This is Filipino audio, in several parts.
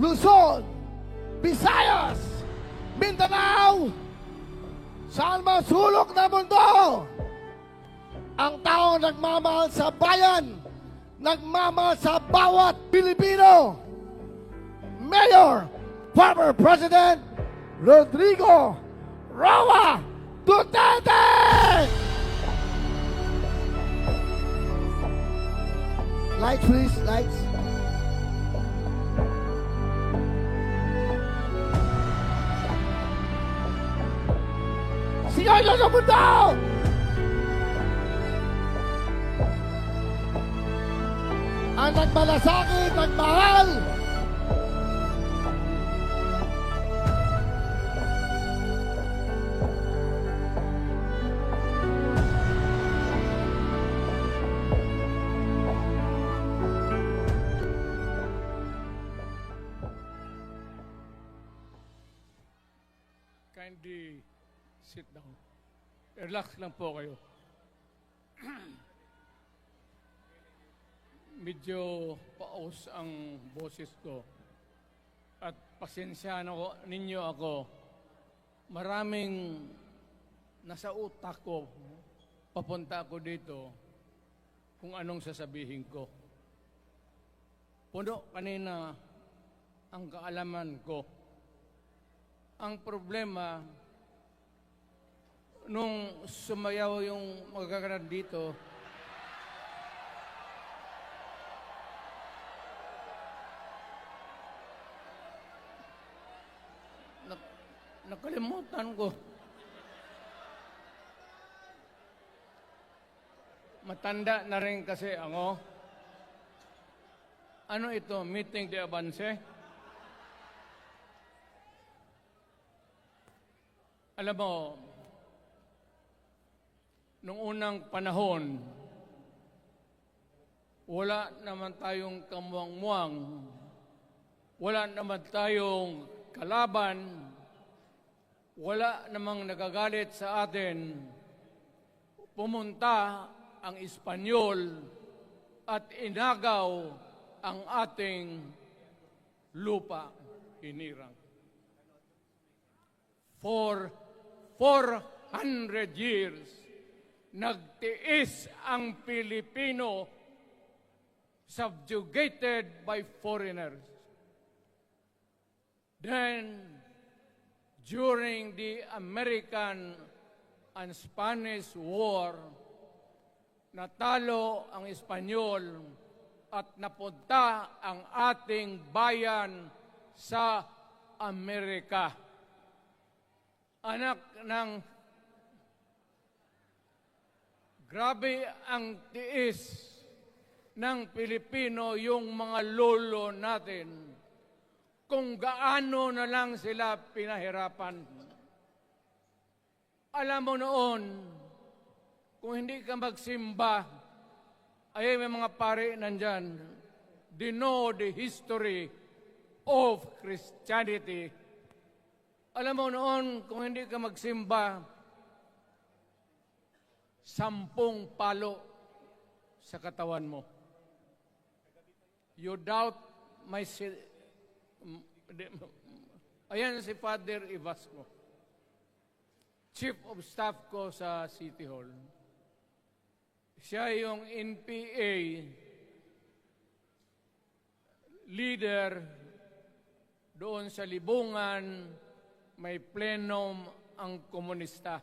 Luzon, Visayas, Mindanao, saan man sulok na mundo, ang tao nagmamahal sa bayan, nagmamahal sa bawat Pilipino. Mayor, former President Rodrigo Roa Duterte! Lights, please, lights. Sigaw nyo sa mundo! Ang nagmalasakit, nagmahal, kindly sit down. Relax lang po kayo. Medyo paus ang boses ko. At pasensyahan ninyo ako. Maraming nasa utak ko. Papunta ako dito kung anong sasabihin ko. Puno kanina ang kaalaman ko. Ang problema, nung sumayaw yung magkakaroon dito, nakalimutan ko. Matanda na rin kasi ako. Ano ito? Meeting de Avance? Alam mo, nung unang panahon, wala naman tayong kamuang-muang, wala naman tayong kalaban, wala namang nagagalit sa atin. Pumunta ang Espanyol at inagaw ang ating lupa, hinirang. For 400 years, nagtiis ang Pilipino subjugated by foreigners. Then, during the American and Spanish War, natalo ang Espanyol at napunta ang ating bayan sa Amerika. Anak ng grabe ang tiis ng Pilipino, yung mga lolo natin, kung gaano na lang sila pinahirapan. Alam mo noon, kung hindi ka magsimba, ay may mga pare nandyan, they know the history of Christianity. Alam mo noon, kung hindi ka magsimba, 10 palo sa katawan mo. You doubt my... Ayan si Father Ibasco, Chief of Staff ko sa City Hall. Siya yung NPA leader doon sa Libungan. May plenum ang komunista.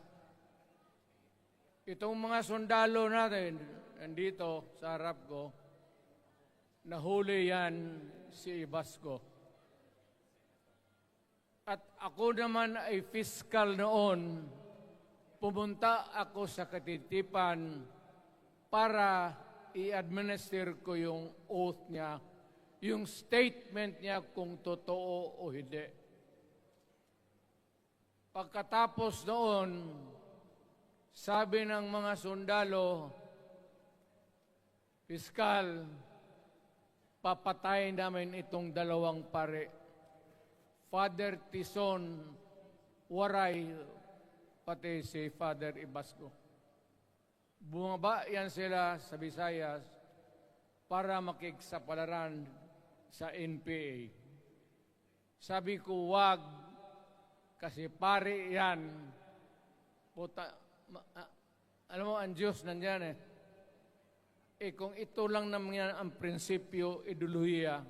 Itong mga sundalo natin, nandito sa harap ko, nahuli yan si Ibasco. At ako naman ay fiscal noon, pumunta ako sa Katitipan para i-administer ko yung oath niya, yung statement niya kung totoo o hindi. Pagkatapos noon, sabi ng mga sundalo, Piskal, papatayin namin itong 2 pare. Father Tison, Waray, pati si Father Ibasco. Bumaba yan sila sa Visayas para makiksapalaran sa NPA. Sabi ko, wag, kasi pare yan. Puta, alam mo, ang Diyos nandyan eh. Kung ito lang naman ang prinsipyo, ideolohiya,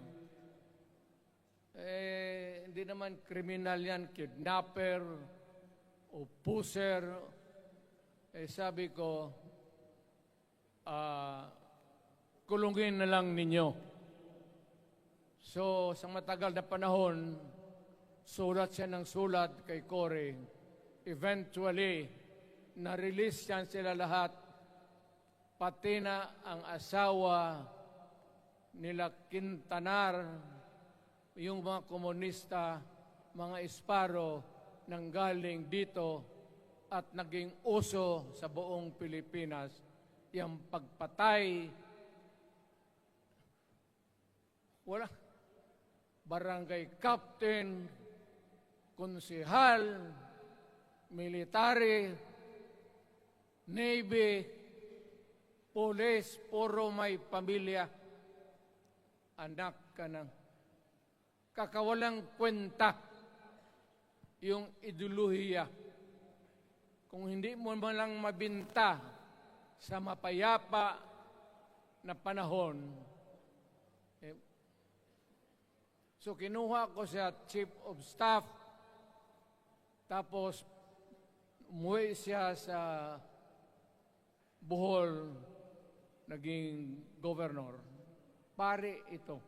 hindi naman kriminal yan, kidnapper, o puser. Sabi ko, kulungin na lang ninyo. So, sa matagal na panahon, sulat siya ng sulat kay Cory. Eventually, na-release yan sila lahat, pati na ang asawa nila Quintanar, yung mga komunista, mga Esparo, nanggaling dito at naging uso sa buong Pilipinas, yung pagpatay. Wala. Barangay captain, konsehal, military, navy, police, puro may pamilya. Anak ka ng kakawalang kwenta yung ideolohiya. Kung hindi mo man lang mabinta sa mapayapa na panahon, so kinuha ko siya Chief of Staff, tapos umuwi siya sa Bohol, naging governor. Pare ito.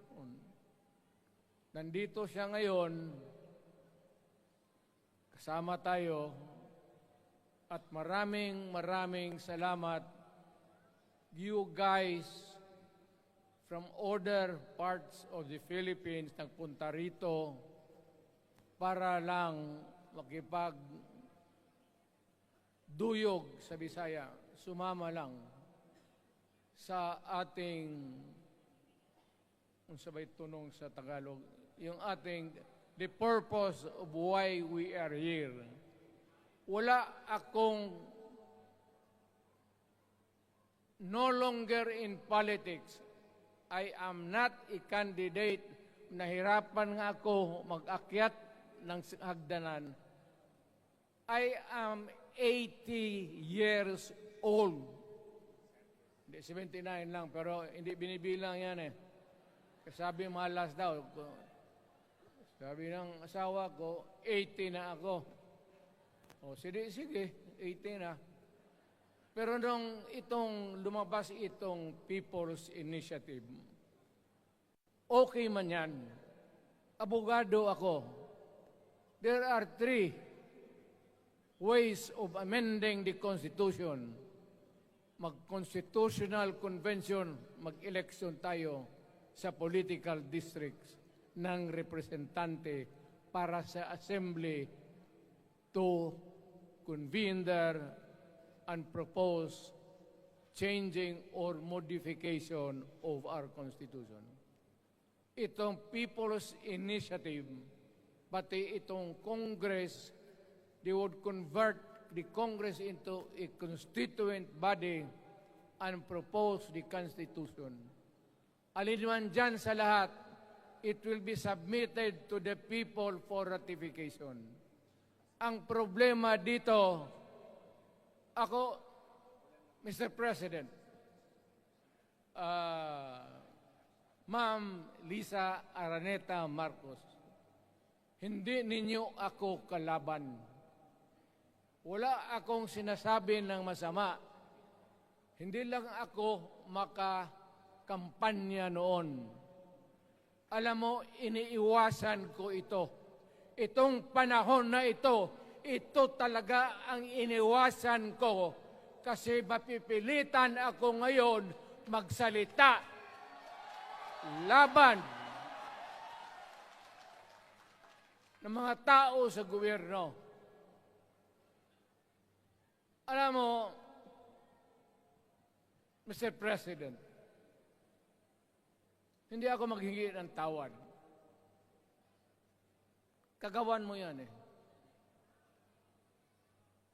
Nandito siya ngayon, kasama tayo, at maraming salamat. You guys from other parts of the Philippines nagpunta rito para lang makipagduyog sa Bisaya. Sumama lang sa ating, kung sabay tunong sa Tagalog, yung ating, the purpose of why we are here. Wala akong, no longer in politics. I am not a candidate. Nahirapan nga ako mag-akyat ng hagdanan. I am 80 years old. Hindi, 79 lang, pero hindi binibilang yan eh. Sabi malas daw. Sabi ng asawa ko, 80 na ako. O, sige, 80 na. Pero nung lumabas itong People's Initiative, okay man yan. Abogado ako. There are 3 ways of amending the Constitution. Mag-constitutional convention, mag-election tayo sa political districts ng representante para sa assembly to convene there and propose changing or modification of our Constitution. Itong People's Initiative, pati itong Congress, they would convert the Congress into a constituent body and propose the Constitution. Alinman dyan sa lahat, it will be submitted to the people for ratification. Ang problema dito, ako, Mr. President, Ma'am Lisa Araneta Marcos, hindi ninyo ako kalaban. Wala akong sinasabi ng masama. Hindi lang ako makakampanya noon. Alam mo, iniiwasan ko ito. Itong panahon na ito talaga ang iniwasan ko kasi mapipilitan ako ngayon magsalita laban ng mga tao sa gobyerno. Alam mo, Mr. President, hindi ako maghingi ng tawad. Kagawan mo yan eh.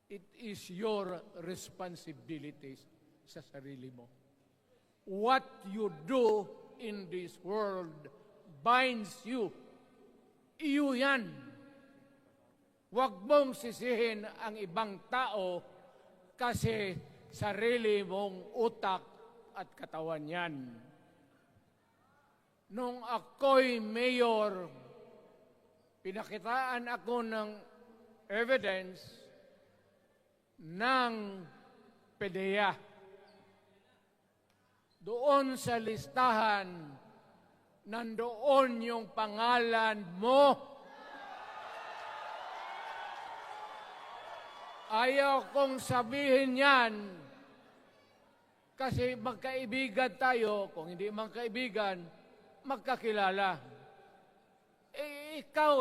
It is your responsibility sa sarili mo. What you do in this world binds you. Iyo yan. Huwag mong sisihin ang ibang tao kasi sarili mong utak at katawan yan. Nung ako'y mayor, pinakitaan ako ng evidence ng PDEA. Doon sa listahan, nandoon yung pangalan mo. Ayaw kong sabihin yan kasi magkaibigan tayo. Kung hindi magkaibigan, magkakilala. Ikaw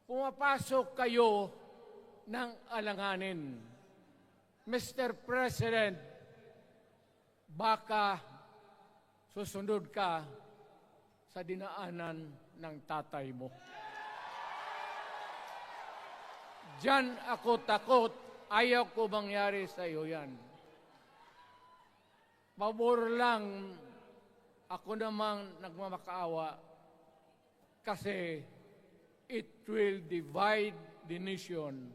pumapasok kayo ng alanganin. Mr. President, baka susunod ka sa dinaanan ng tatay mo. Diyan ako takot. Ayaw ko mangyari sa iyo yan. Pabor lang, ako namang nagmamakaawa kasi it will divide the nation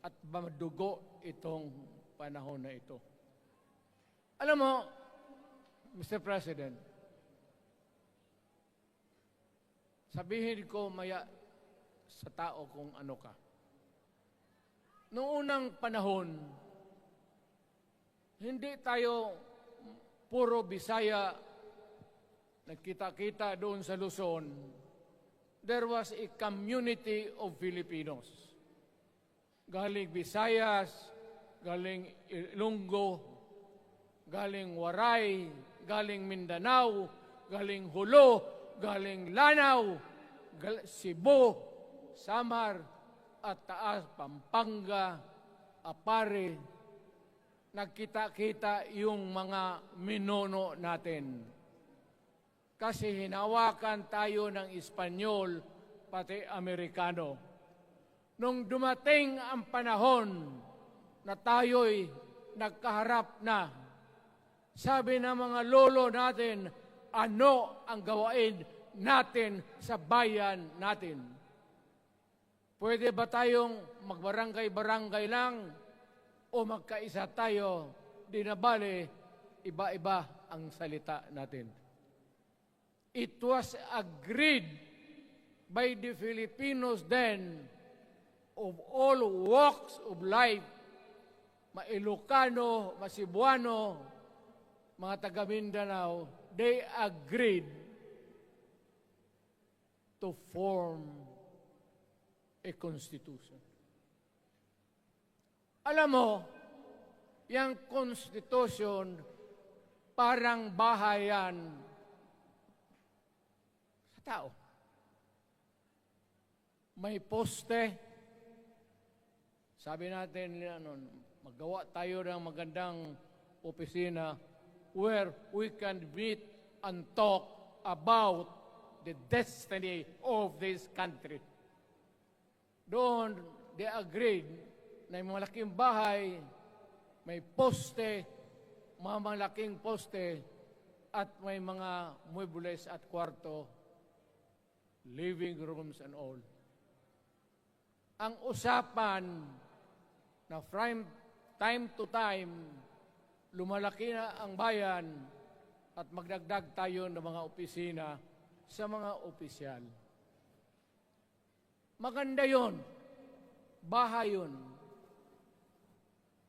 at madugo itong panahon na ito. Alam mo, Mr. President, sabihin ko maya sa tao kung ano ka. Noong unang panahon, hindi tayo puro Bisaya nagkita-kita doon sa Luzon. There was a community of Filipinos. Galing Visayas, galing Ilonggo, galing Waray, galing Mindanao, galing Hulo, galing Lanao, Cebu, Samar, at Taas, Pampanga, Apare. Nagkita-kita yung mga minono natin. Kasi hinawakan tayo ng Espanyol, pati Amerikano. Nung dumating ang panahon na tayo'y nagkaharap na, sabi ng mga lolo natin, ano ang gawain natin sa bayan natin? Pwede ba tayong magbarangay-barangay lang o magkaisa tayo? Di na bale, iba-iba ang salita natin. It was agreed by the Filipinos then of all walks of life, Ma-Ilocano, Ma-Cebuano, mga taga Mindanao, they agreed to form a constitution. Alam mo, yung constitution parang bahayan sa tao. May poste. Sabi natin, magawa tayo ng magandang opisina where we can meet and talk about the destiny of this country. Doon, they agreed na yung malaking bahay, may poste, mga malaking poste, at may mga muebles at kwarto, living rooms and all. Ang usapan na from time to time, lumalaki na ang bayan at magdagdag tayo ng mga opisina sa mga opisyal. Maganda yun. Bahay yun.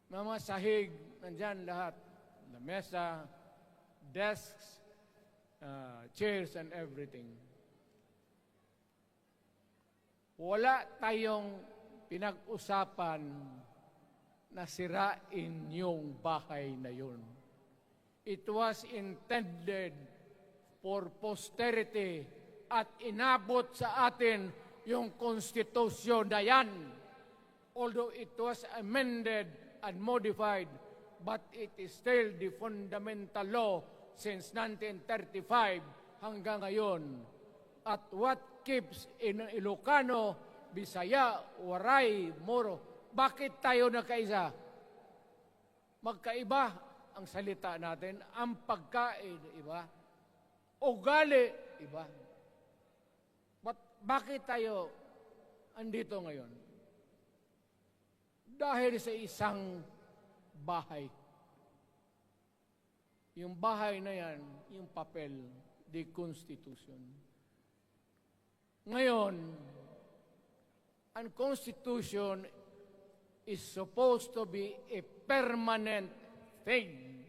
Mga sahig, nandyan lahat. Lamesa, desks, chairs and everything. Wala tayong pinag-usapan na sirain yung bahay na yun. It was intended for posterity at inabot sa atin yung konstitusyon na yan. Although it was amended and modified, but it is still the fundamental law since 1935 hanggang ngayon. At what keeps in Ilocano, Bisaya, Waray, Moro, bakit tayo nagkaisa? Magkaiba ang salita natin, ang pagkain, iba. Ugali, iba. bakit tayo andito ngayon? Dahil sa isang bahay. Yung bahay na yan, yung papel, the Constitution. Ngayon, ang Constitution is supposed to be a permanent thing.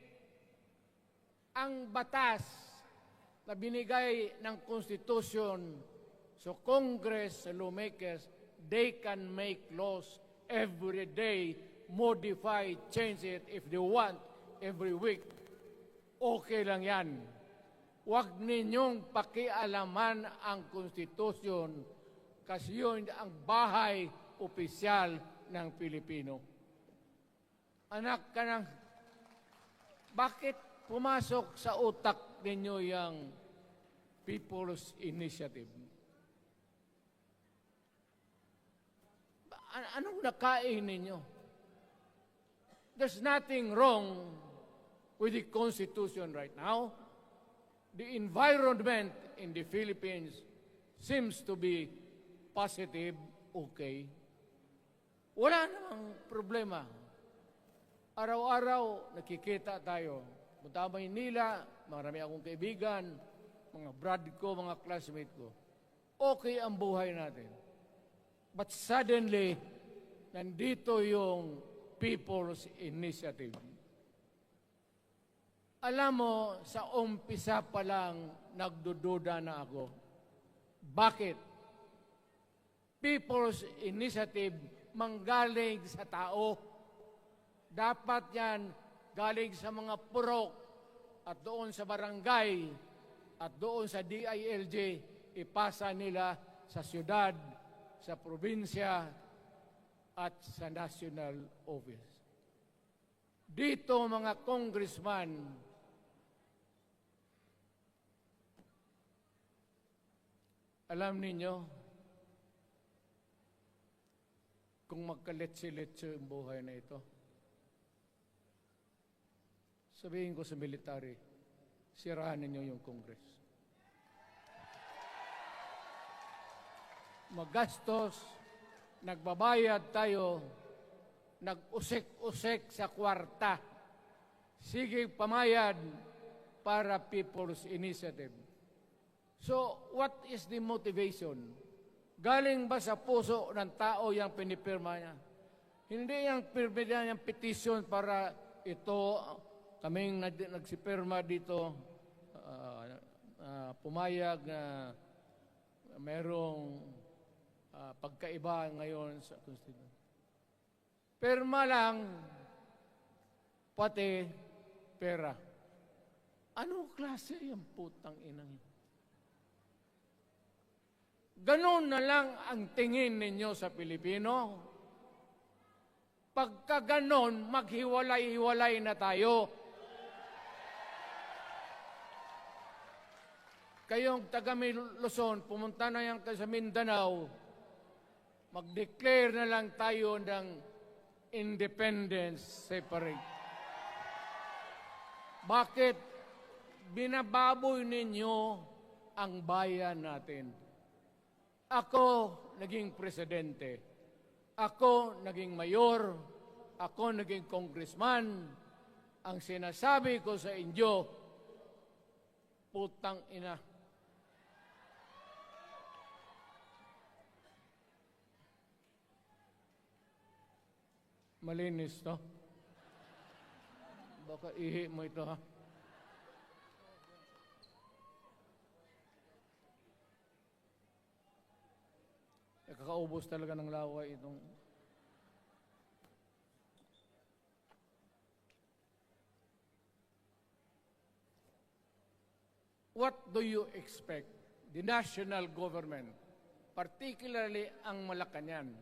Ang batas na binigay ng Constitution sa Congress, sa lawmakers, they can make laws every day, modify, change it if they want, every week. Okay lang yan. Huwag ninyong pakialaman ang Constitution kasi yun ang bahay opisyal ng Pilipino. Anak ka ng... Bakit pumasok sa utak ninyo yung People's Initiative? Anong nakain ninyo? There's nothing wrong with the Constitution right now. The environment in the Philippines seems to be positive, okay. Wala namang problema. Araw-araw nakikita tayo. Punta Maynila, marami akong kaibigan, mga brad ko, mga classmate ko. Okay ang buhay natin. But suddenly, nandito yung People's Initiative. Alam mo, sa umpisa pa lang, nagdududa na ako. Bakit? People's Initiative manggaling sa tao. Dapat yan galing sa mga purok at doon sa barangay at doon sa DILG, ipasa nila sa syudad, sa probinsya at sa national office. Dito mga congressman, alam ninyo, kung magkaletse-letse ang buhay na ito, sabihin ko sa military, sirahan ninyo yung Congress. Magastos, nagbabayad tayo, nag-usik-usik sa kwarta. Sige pamayad para People's Initiative. So, what is the motivation? Galing ba sa puso ng tao yung pinipirma niya? Hindi yung pirma niya yung petition para ito, kaming nagsipirma dito, pumayag na merong pagkaiba ngayon sa Constitution. Pirma lang, pati pera. Anong klase yung putang inang yun? Ganon na lang ang tingin ninyo sa Pilipino. Pagka ganon, maghiwalay-hiwalay na tayo. Kayong taga Luzon, pumunta na yan sa Mindanao, mag-declare na lang tayo ng independence separate. Bakit? Binababoy ninyo ang bayan natin. Ako naging presidente. Ako naging mayor. Ako naging congressman. Ang sinasabi ko sa inyo, putang ina. Malinis, no? Baka ihi mo ito, ha? Kakaubos talaga ng laway itong... What do you expect? The national government, particularly ang Malacanang,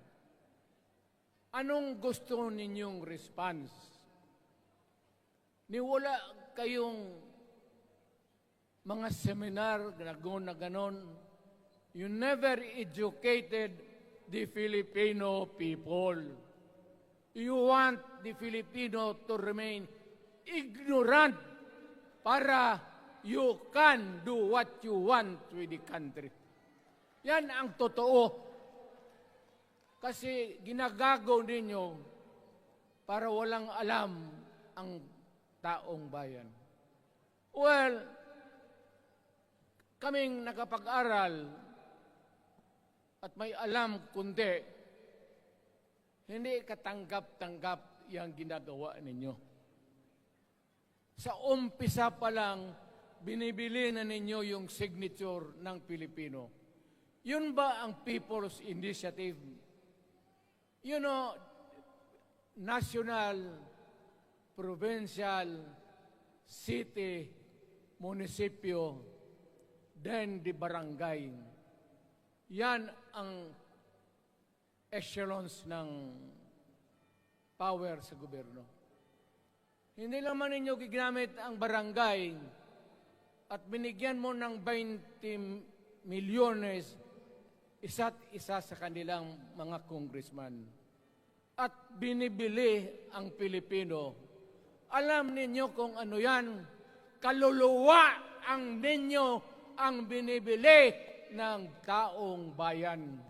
anong gusto ninyong response? Niwala kayong mga seminar na ganon. You never educated the Filipino people. You want the Filipino to remain ignorant para you can do what you want with the country. Yan ang totoo. Kasi ginagago ninyo para walang alam ang taong bayan. Well, kaming nakapag-aral at may alam kundi, hindi katanggap-tanggap yung ginagawa ninyo. Sa umpisa pa lang, binibili na ninyo yung signature ng Pilipino. Yun ba ang People's Initiative? You know, national, provincial, city, munisipyo, then the barangay. Yan ang echelons ng power sa gobyerno. Hindi naman ninyo gigamit ang barangay at binigyan mo ng 20 milyones isa't isa sa kanilang mga congressman. At binibili ang Pilipino. Alam ninyo kung ano yan? Kaluluwa ang ninyo ang binibili ng taong bayan.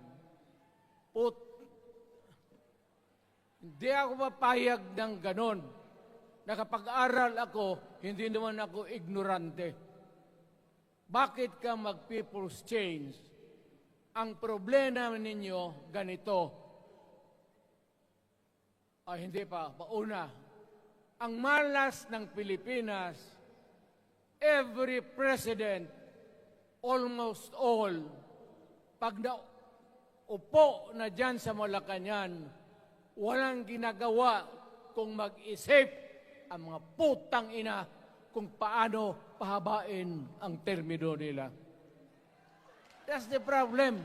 Hindi ako papayag ng ganon. Nakapag-aral ako, hindi naman ako ignorante. Bakit ka mag-people's change? Ang problema ninyo, ganito. Hindi pa, pauna. Ang malas ng Pilipinas, every president, almost all, pag naupo na dyan sa Malacanang, walang ginagawa kung mag-isip ang mga putang ina kung paano pahabain ang termino nila. That's the problem.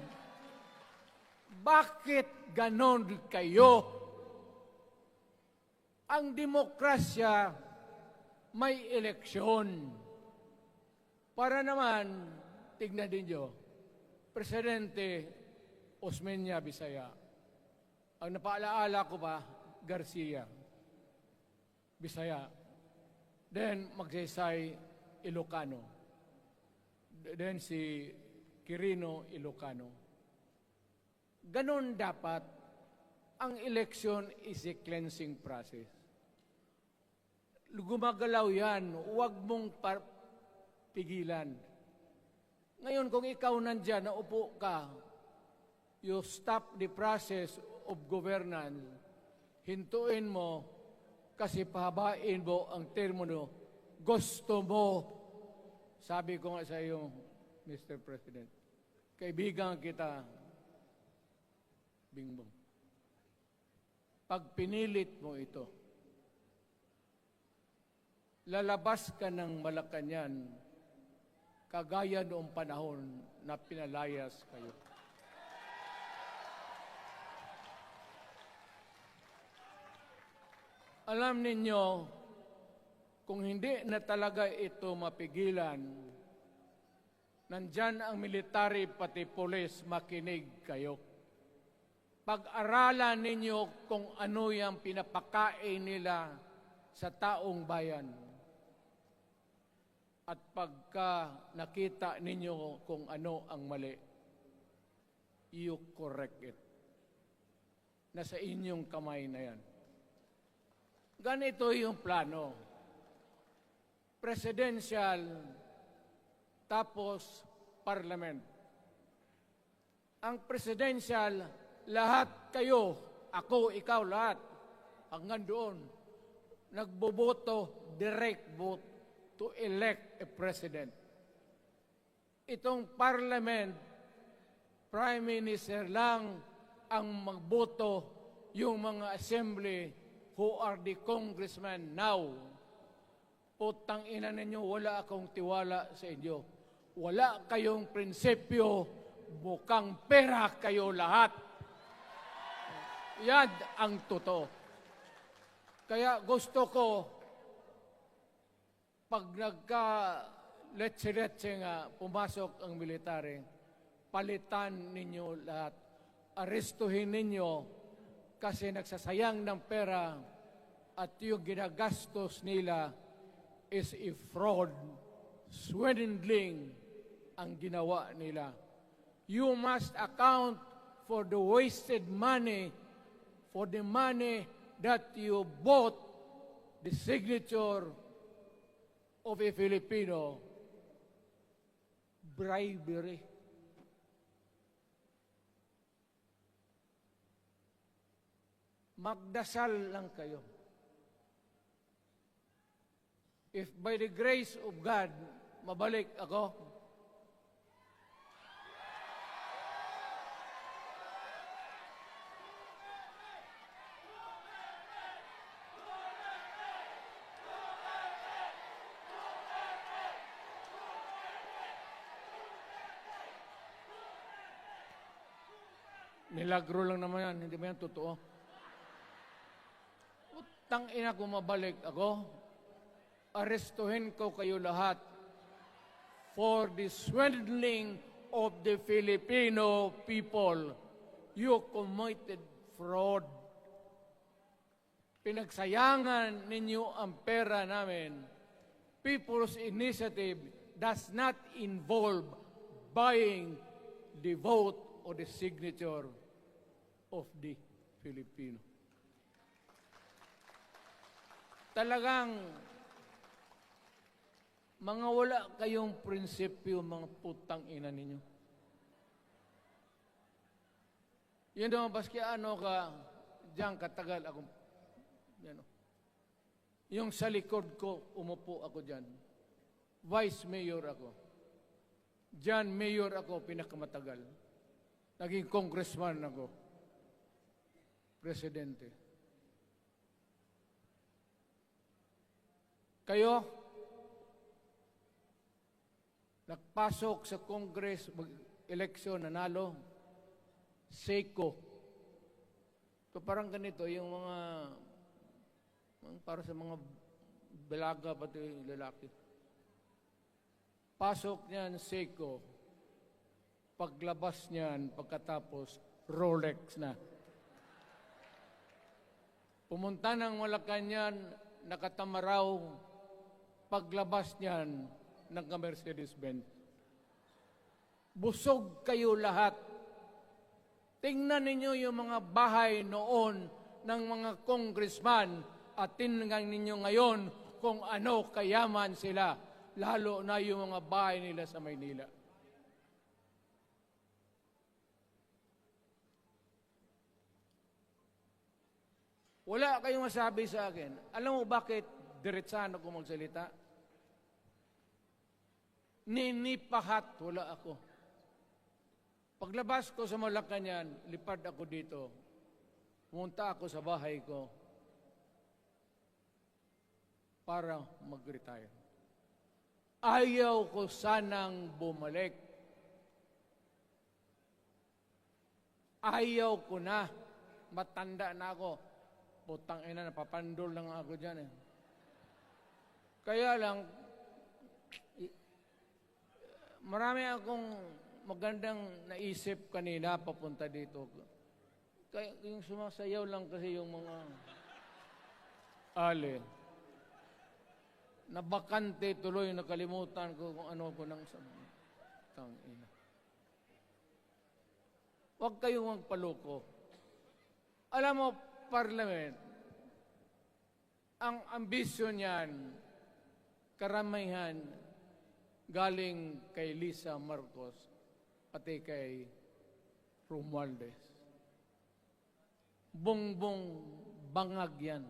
Bakit ganon kayo? Ang demokrasya may eleksyon. Para naman, tignan ninyo, Presidente Osmeña Bisaya. Ang napaalaala ko pa, Garcia Bisaya. Then, Magsaysay Ilocano. Then, si Quirino Ilocano. Ganon dapat. Ang election is a cleansing process. Gumagalaw yan. Huwag mong pigilan. Ngayon, kung ikaw nandyan, naupo ka, you stop the process of governance, hintuin mo, kasi pahabain mo ang termino, gusto mo. Sabi ko nga sa iyo, Mr. President, kaibigan kita, Bingbong. Pag pinilit mo ito, lalabas ka ng Malacanang kagaya noong panahon na pinalayas kayo. Alam ninyo, kung hindi na talaga ito mapigilan, nandyan ang military pati pulis, makinig kayo. Pag-aralan ninyo kung ano yung pinapakain nila sa taong bayan. At pagka nakita ninyo kung ano ang mali, you correct it. Nasa inyong kamay na yan. Ganito yung plano. Presidential, tapos parliament. Ang presidential, lahat kayo, ako, ikaw, lahat, hanggang doon, nagboboto, direct vote to elect a president. Itong parliament, prime minister lang ang magboto, yung mga assembly who are the congressmen now. Putang ina ninyo, wala akong tiwala sa inyo. Wala kayong prinsipyo, bukang pera kayo lahat. Yan ang totoo. Kaya gusto ko, pag nagka-letse-letse nga, pumasok ang military, palitan ninyo lahat. Arestuhin ninyo kasi nagsasayang ng pera at yung ginagastos nila is a fraud, swindling ang ginawa nila. You must account for the wasted money, for the money that you bought the signature of a Filipino. Bribery. Magdasal lang kayo. If by the grace of God, mabalik ako, milagro lang naman yan, hindi ba yan totoo? Utang ina kung mabalik ako, arestuhin ko kayo lahat for the swindling of the Filipino people. You committed fraud. Pinagsayangan ninyo ang pera namin. People's Initiative does not involve buying the vote or the signature of the Filipino. Talagang mga wala kayong prinsipyo, mga putang ina ninyo. Yun naman, baski ano ka, diyan katagal ako, yan, yung sa likod ko, umupo ako diyan. Vice Mayor ako. Diyan, Mayor ako, pinakamatagal. Naging congressman ako. Presidente. Kayo, nagpasok sa Congress, eleksyon, nanalo, SECO. So parang ganito, yung mga, para sa mga balaga, pati lalaki. Pasok niyan, SECO. Paglabas niyan, pagkatapos, Rolex na. Pumunta ng Malacanang, nakatamaraw, paglabas niyan, nagka-Mercedes-Benz. Busog kayo lahat. Tingnan ninyo yung mga bahay noon ng mga congressman at tingnan ninyo ngayon kung ano kayaman sila, lalo na yung mga bahay nila sa Maynila. Wala kayong masabi sa akin. Alam mo bakit diretsahan ako magsalita? Ninipahat, wala ako. Paglabas ko sa Malacanang, lipad ako dito. Pumunta ako sa bahay ko para mag-retire. Ayaw ko sanang bumalik. Ayaw ko na. Matanda na ako. Putang ina, napapandol lang ako dyan eh. Kaya lang, marami akong magandang naisip kanina papunta dito. Kaya yung sumasayaw lang kasi yung mga ale. Nabakante tuloy, nakalimutan ko kung ano ko nang tangina. Huwag kayong magpaloko. Alam mo, Parliament, ang ambisyon niyan, karamihan, galing kay Lisa Marcos pati kay Romualdez. Bongbong bangag yan.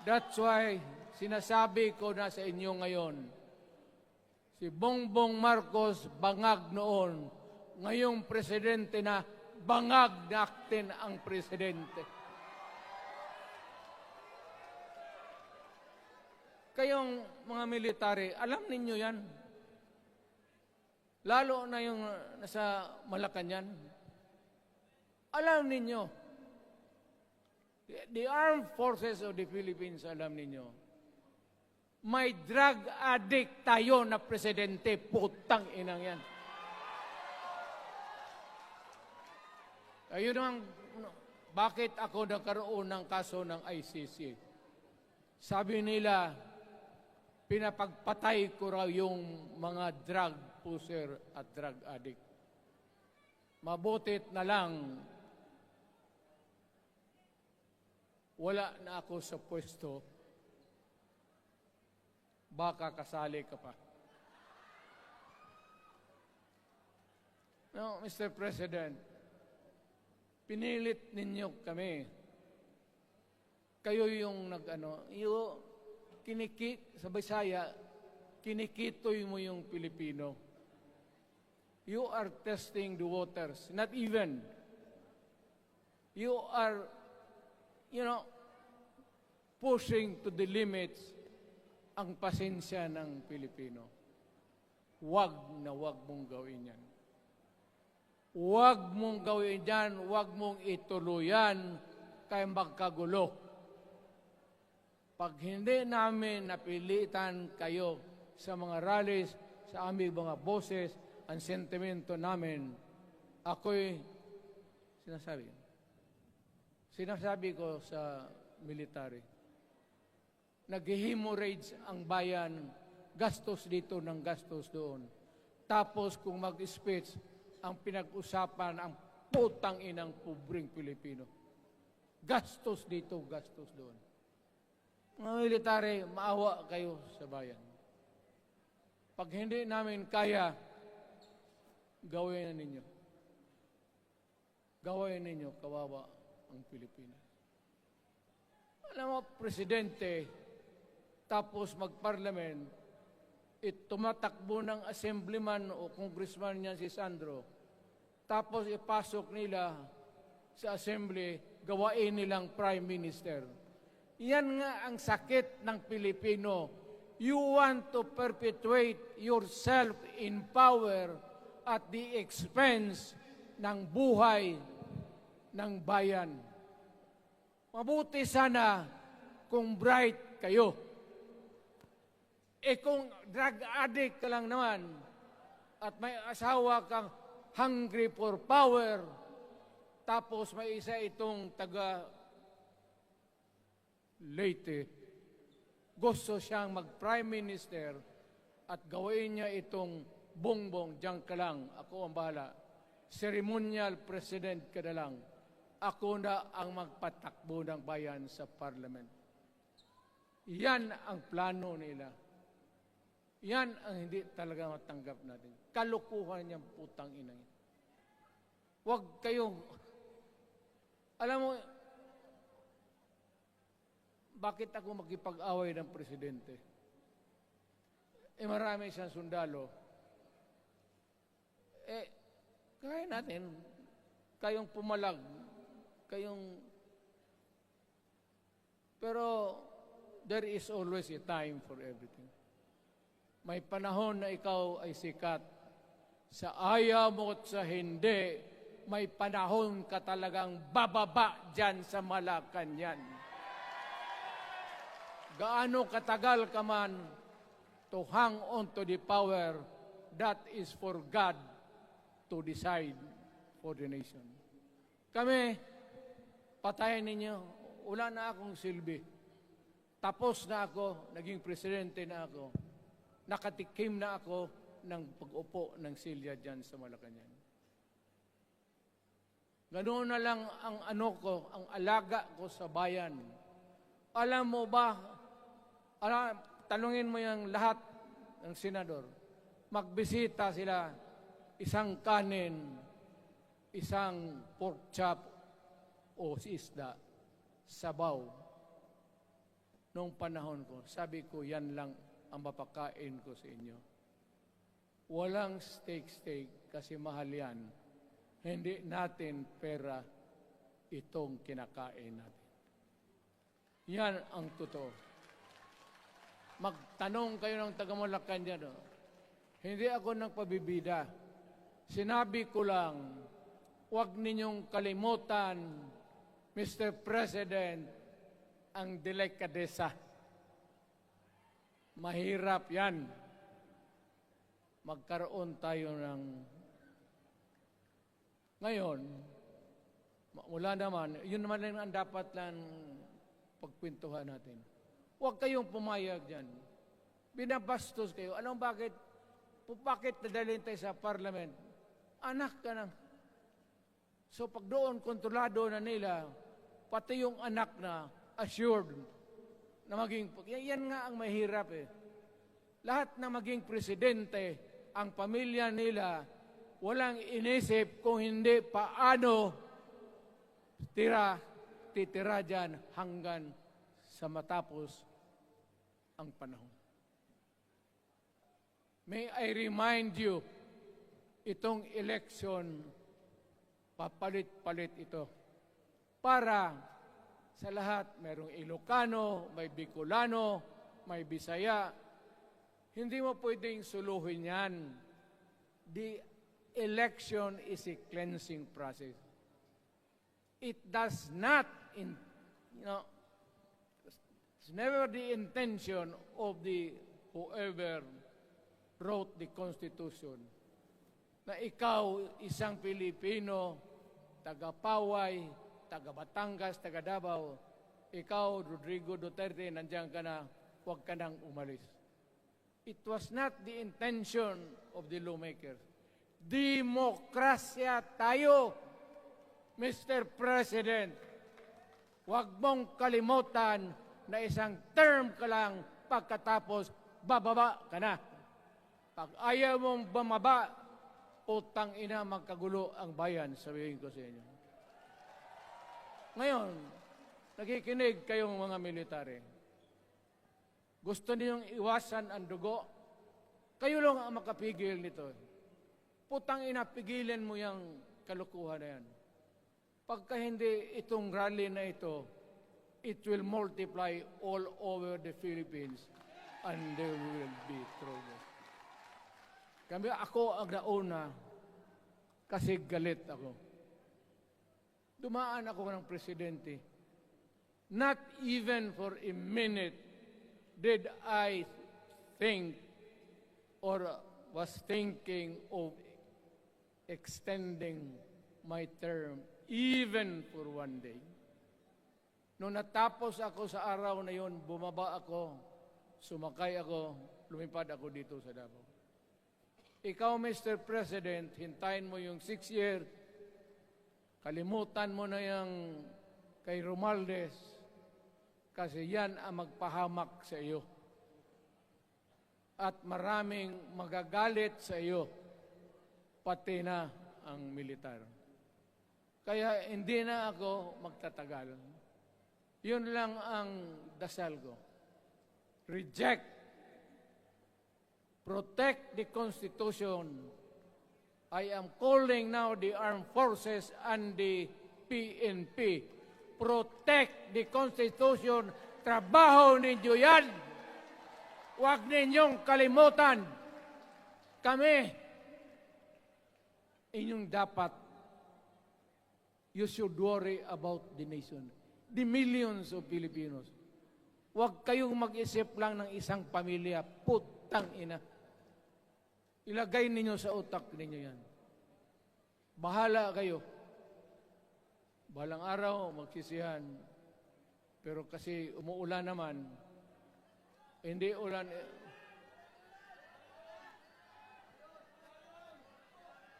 That's why sinasabi ko na sa inyo ngayon, si Bongbong Marcos bangag noon, ngayong presidente na, bangag natin ang presidente. Kayong mga military, alam ninyo yan. Lalo na yung nasa Malacanang. Alam ninyo. The Armed Forces of the Philippines, alam ninyo. May drug addict tayo na presidente, putang inang yan. Ayun ang, bakit ako nagkaroon ng kaso ng ICC? Sabi nila, pinapagpatay ko raw yung mga drug pusher at drug addict. Mabutit na lang, wala na ako sa pwesto, baka kasali ka pa. No, Mr. President, pinilit ninyo kami. Kayo yung sa Bisaya, kinikitoy mo yung Pilipino. You are testing the waters. Not even. You are, pushing to the limits ang pasensya ng Pilipino. Wag na wag mong gawin yan. Wag mong gawin yan, wag mong ituluyan, kaya magkagulo. Pag hindi namin napilitan kayo sa mga rallies, sa aming mga boses, ang sentimento namin, ako'y sinasabi ko sa military, nag-hemorrhage ang bayan, gastos dito ng gastos doon. Tapos kung mag-speech, ang pinag-usapan ang putang inang pobreng Pilipino. Gastos dito, gastos doon. Mga military, maawa kayo sa bayan. Pag hindi namin kaya, gawin na ninyo. Gawin ninyo, kawawa ang Pilipinas. Alam mo, Presidente, tapos mag-parliament, tumatakbo ng assemblyman o congressman niya si Sandro, tapos ipasok nila sa assembly, gawain nilang prime minister. Yan nga ang sakit ng Pilipino. You want to perpetuate yourself in power at the expense ng buhay ng bayan. Mabuti sana kung bright kayo. Kung drug addict ka lang naman at may asawa kang hungry for power, tapos may isa itong taga Leyte, gusto siyang mag-prime minister at gawin niya itong bongbong, diyan ka lang, ako ang bahala. Ceremonial president ka na lang. Ako na ang magpatakbo ng bayan sa parliament. Yan ang plano nila. Yan ang hindi talaga matanggap natin. Kalukuhan niyang putang ina. Huwag kayong, alam mo, bakit ako magkipag-away ng presidente? Marami siyang sundalo. Kaya natin, kayong pumalag, pero there is always a time for everything. May panahon na ikaw ay sikat. Sa ayaw mo at sa hindi, may panahon ka talagang bababa dyan sa Malacanang. Gaano katagal ka man to hang on to the power, that is for God to decide for the nation. Kami, patayin ninyo, wala na akong silbi. Tapos na ako, naging presidente na ako. Nakatikim na ako ng pag-upo ng silya dyan sa Malacanang. Ganoon na lang ang ang alaga ko sa bayan. Alam mo ba, tanungin mo yung lahat ng senador. Magbisita sila, isang kanin, isang pork chop o isda, sabaw. Noong panahon ko, sabi ko, yan lang ang mapakain ko sa inyo. Walang steak kasi mahal yan. Hindi natin pera itong kinakain natin. Yan ang totoo. Magtanong kayo ng taga-Malacanang dyan. Hindi ako nagpabibida. Sinabi ko lang, huwag ninyong kalimutan, Mr. President, ang delikadesa. Mahirap yan. Magkaroon tayo ng... Ngayon, wala naman, yun naman lang ang dapat lang pagpintuhan natin. Huwag kayong pumayag dyan. binabastos kayo. Anong bakit? Bakit nadalhin tayo sa parliament? Anak ka na. So pag doon, kontrolado na nila, pati yung anak na assured na maging, yan nga ang mahirap eh. Lahat na maging presidente, ang pamilya nila, walang inisip kung hindi paano titira dyan hanggang sa matapos ang panahon. May I remind you, itong election, papalit-palit ito. Para sa lahat, mayroong Ilocano, may Bicolano, may Bisaya. Hindi mo pwedeng suluhin yan. The election is a cleansing process. It does not, it's never the intention of the whoever wrote the Constitution na ikaw, isang Pilipino, taga-Paway, taga-Batangas, taga-Davao, ikaw, Rodrigo Duterte, nandiyan ka na, huwag ka nang umalis. It was not the intention of the lawmakers. Demokrasya tayo, Mr. President. Huwag mong kalimutan na isang term ka lang pagkatapos bababa ka na. Pag ayaw mong bumaba, utang ina magkagulo ang bayan, sabihin ko sa inyo. Ngayon, nakikinig kayong mga military. Gusto niyong iwasan ang dugo? Kayo lang ang makapigil nito. Putang ina, pigilan mo yung kalukuhan na yan. Pagka hindi itong rally na ito, it will multiply all over the Philippines and there will be trouble. Kami ako ang nauna kasi galit ako. Dumaan ako ng presidente. Not even for a minute did I think or was thinking of extending my term even for one day. Nung natapos ako sa araw na yon, bumaba ako, sumakay ako, lumipad ako dito sa Davao. Ikaw, Mr. President, hintayin mo yung 6 year, kalimutan mo na yung kay Romualdez, kasi yan ang magpahamak sa iyo. At maraming magagalit sa iyo, pati na ang militar. Kaya hindi na ako magtatagal. Yun lang ang dasal ko. Reject. Protect the Constitution. I am calling now the armed forces and the PNP. Protect the Constitution. Trabaho ninyo yan. Huwag ninyong kalimutan. Kami, inyong dapat, you should worry about the nation. The millions of Filipinos. Huwag kayong mag-isip lang ng isang pamilya. Putang ina. Ilagay ninyo sa utak ninyo yan. Bahala kayo. Balang araw, magsisihan. Pero kasi umuulan naman, hindi ulan.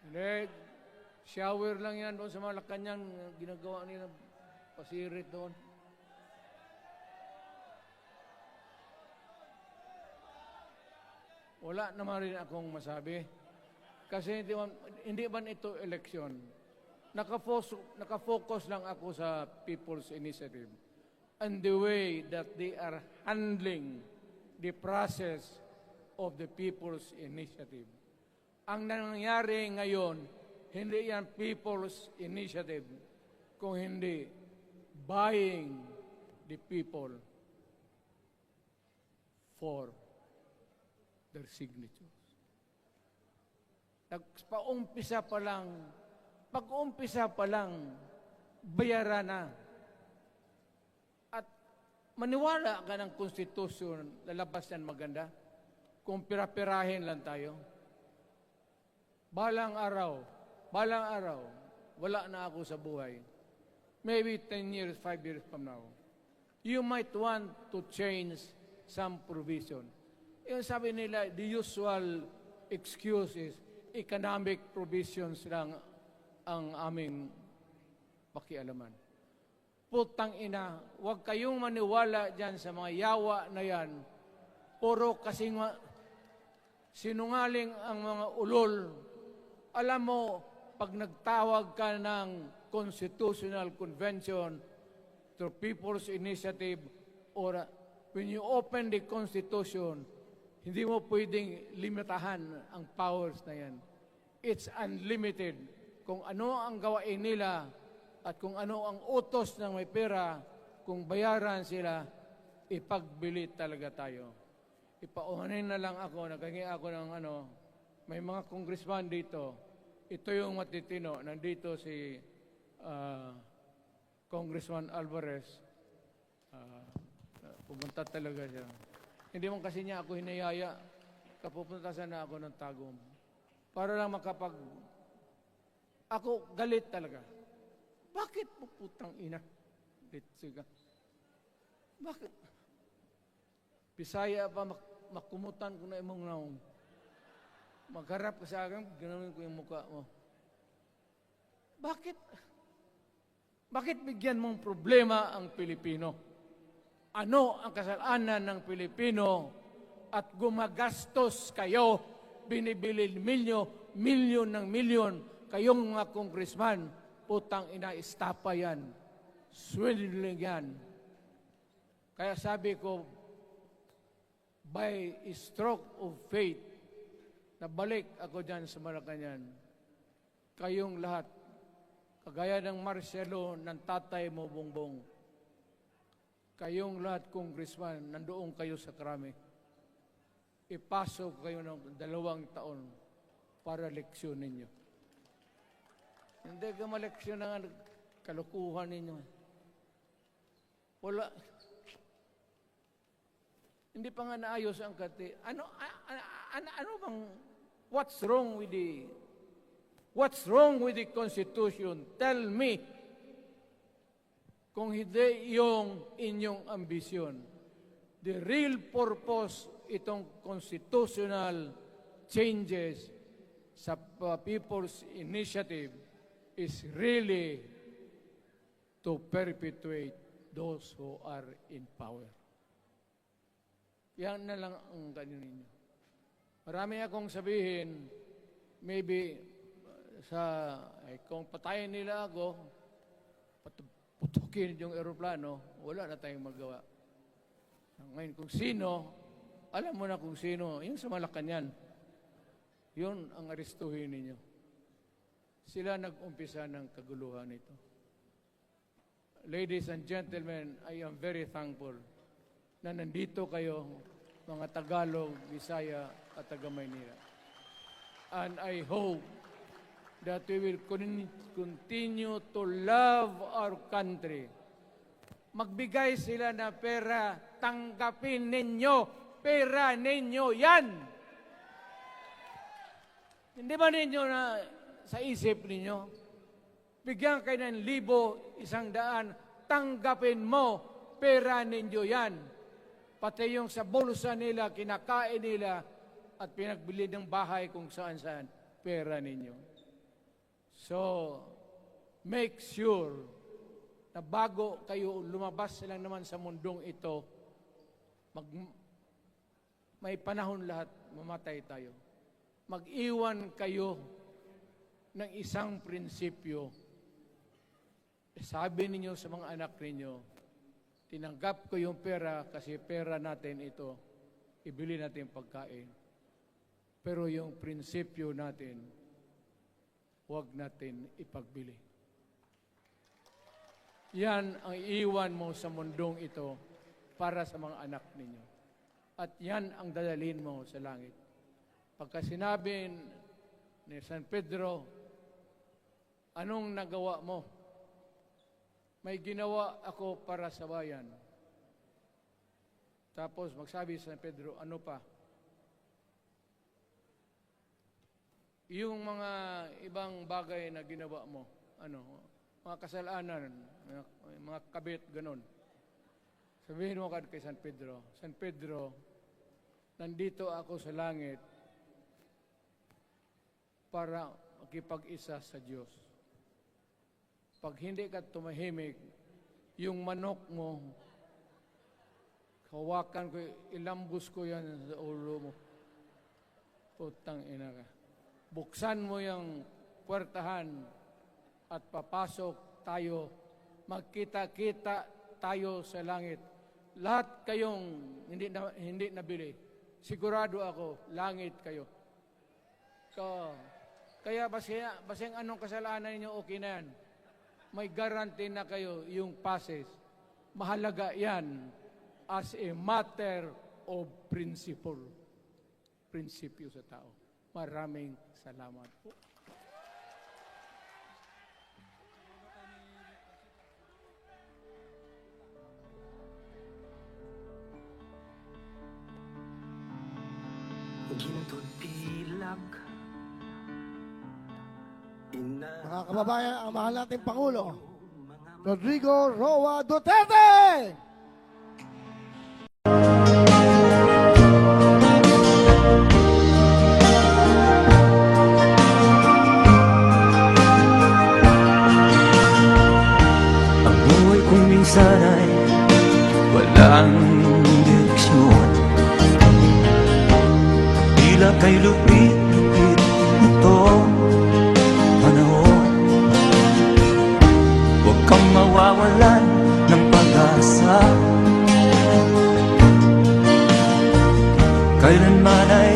Hindi, shower lang yan doon sa Malacanang, ginagawa nila, pasirit doon. Wala naman rin akong masabi. Kasi hindi man ito eleksyon. Nakafocus lang ako sa People's Initiative and the way that they are handling the process of the People's Initiative. Ang nangyari ngayon, hindi yan People's Initiative, kung hindi buying the people for their signatures. Pag-umpisa pa lang, bayaran na. At maniwala ka ng konstitusyon, lalabas yan maganda. Kung pira-pirahin lang tayo. Balang araw, wala na ako sa buhay. Maybe 10 years, 5 years from now. You might want to change some provision. Yung sabi nila, the usual excuse is economic provisions lang ang aming pakialaman. Putang ina, huwag kayong maniwala dyan sa mga yawa na yan. Puro kasing sinungaling ang mga ulol. Alam mo, pag nagtawag ka ng Constitutional Convention through People's Initiative or when you open the Constitution, hindi mo pwedeng limitahan ang powers na yan. It's unlimited. Kung ano ang gawain nila at kung ano ang utos ng may pera, kung bayaran sila, ipagbili talaga tayo. Ipauhanin na lang ako, nagkangi ako ng may mga congressman dito. Ito yung matitino. Nandito si Congressman Alvarez. Pumunta talaga siya. Hindi man kasi niya ako hinayaya. Kapupunta sana ako ng Tagum. Para lang ako galit talaga. Bakit po putang ina? Siga. Bakit? Bisaya pa makumutan ko na imong naong. Magharap ka sa akin, ganoon ko yung mukha mo. Bakit? Bakit bigyan mong problema ang Pilipino? Ano ang kasalanan ng Pilipino at gumagastos kayo, binibili milyon ng milyon, kayong mga congressman, putang ina, istapa yan. Swindling yan. Kaya sabi ko, by a stroke of faith, nabalik ako dyan sa Malacanang, kayong lahat, kagaya ng Marcelo, ng tatay mo, Bongbong, kayong lahat, congressman, nandoon kayo sa Krami. Ipasok kayo ng 2 taon para leksyon ninyo. Hindi ka maleksyon ng kalukuhan ninyo. Wala. Hindi pa nga naayos ang kati. Ano bang, what's wrong with the Constitution? Tell me. Kung hindi yung inyong ambisyon. The real purpose itong constitutional changes sa People's Initiative is really to perpetuate those who are in power. Yan na lang ang ganyan ninyo. Marami akong sabihin, maybe kung patayin nila ako, putukin yung eroplano, wala na tayong magawa. Ngayon, kung sino, alam mo na kung sino, yung sa Malacanang, yun ang aristuhin ninyo. Sila nag-umpisa ng kaguluhan ito. Ladies and gentlemen, I am very thankful na nandito kayo, mga Tagalog, Bisaya, at taga-Maynila. And I hope that we will continue to love our country. Magbigay sila na pera, tanggapin ninyo, pera ninyo yan. Hindi ba ninyo na sa isip ninyo? Bigyan kayo ng 1,000, 100, tanggapin mo, pera ninyo yan. Pati yung sa bulsa nila, kinakain nila, at pinagbili ng bahay kung saan-saan, pera ninyo. So, make sure na bago kayo lumabas lang naman sa mundong ito, may panahon lahat, mamatay tayo. Mag-iwan kayo ng isang prinsipyo. Sabi ninyo sa mga anak ninyo, tinanggap ko yung pera kasi pera natin ito, ibili natin pagkain. Pero yung prinsipyo natin, huwag natin ipagbili. Yan ang iwan mo sa mundong ito para sa mga anak ninyo. At yan ang dadalhin mo sa langit. Pagka sinabi ni San Pedro, anong nagawa mo? May ginawa ako para sa bayan. Tapos magsabi si San Pedro, ano pa? Yung mga ibang bagay na ginawa mo, mga kasalanan, mga kabit, ganon. Sabihin mo kay San Pedro, nandito ako sa langit para makipag-isa sa Diyos. Pag hindi ka tumahimik, yung manok mo, hawakan ko, ilambos ko yan sa ulo mo. Putang ina ka. Buksan mo yung puwertahan at papasok tayo. Magkita-kita tayo sa langit. Lahat kayong hindi nabili. Sigurado ako, langit kayo. Kaya basing anong kasalanan ninyo, okay na yan. May guarantee na kayo yung passes. Mahalaga yan as a matter of principle. Prinsipyo sa tao. Maraming salamat po. Gintud pilak Mga kababayan, ang mahal nating Pangulo, Rodrigo Roa Duterte! Ang buhay kong minsan ay walang direksyon. Tila kay lupit-lupit itong panahon. Huwag kang mawawalan ng pag-asa. Kailanman ay